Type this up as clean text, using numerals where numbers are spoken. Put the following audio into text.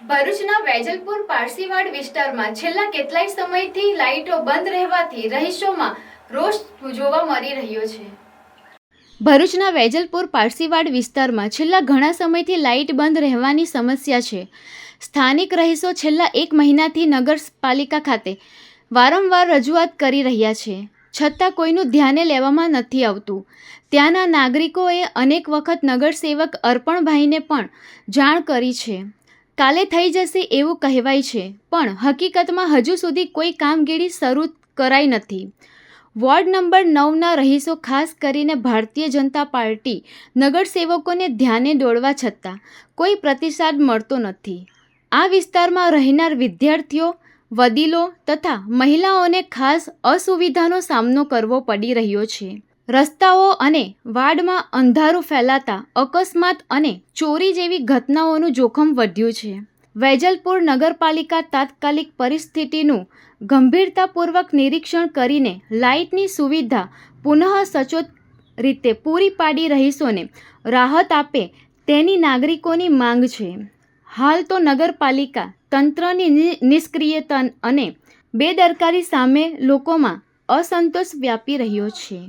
ભરૂચના વેજલપુર પારસીવાડ વિસ્તારમાં છેલ્લા કેટલાય સમયથી લાઇટો બંધ રહેવાથી રહીશોમાં રોષ જોવા મળી રહ્યો છે। ભરૂચના વેજલપુર પારસીવાડ વિસ્તારમાં છેલ્લા ઘણા સમયથી લાઇટ બંધ રહેવાની સમસ્યા છે। સ્થાનિક રહીશો છેલ્લા 1 મહિનાથી નગરપાલિકા ખાતે વારંવાર રજૂઆત કરી રહ્યા છે, છતાં કોઈનું ધ્યાને લેવામાં નથી આવતું। ત્યાંના નાગરિકોએ અનેક વખત નગરસેવક અર્પણભાઈને પણ જાણ કરી છે। કાલે થઈ જશે એવું કહેવાય છે, પણ હકીકતમાં હજુ સુધી કોઈ કામગીરી શરૂ કરાઈ નથી। વોર્ડ નંબર 9ના રહીશો ખાસ કરીને ભારતીય જનતા પાર્ટી નગરસેવકોને ધ્યાને દોરવા છતાં કોઈ પ્રતિસાદ મળતો નથી। આ વિસ્તારમાં રહેનાર વિદ્યાર્થીઓ, વડીલો તથા મહિલાઓને ખાસ અસુવિધાનો સામનો કરવો પડી રહ્યો છે। રસ્તાઓ અને વાડમાં અંધારું ફેલાતા અકસ્માત અને ચોરી જેવી ઘટનાઓનું જોખમ વધ્યું છે। વેજલપુર નગરપાલિકા તાત્કાલિક પરિસ્થિતિનું ગંભીરતાપૂર્વક નિરીક્ષણ કરીને લાઇટની સુવિધા પુનઃ સચોટ રીતે પૂરી પાડી રહીશોને રાહત આપે તેની નાગરિકોની માંગ છે। હાલ તો નગરપાલિકા તંત્રની નિષ્ક્રિયતા અને બેદરકારી સામે લોકોમાં અસંતોષ વ્યાપી રહ્યો છે।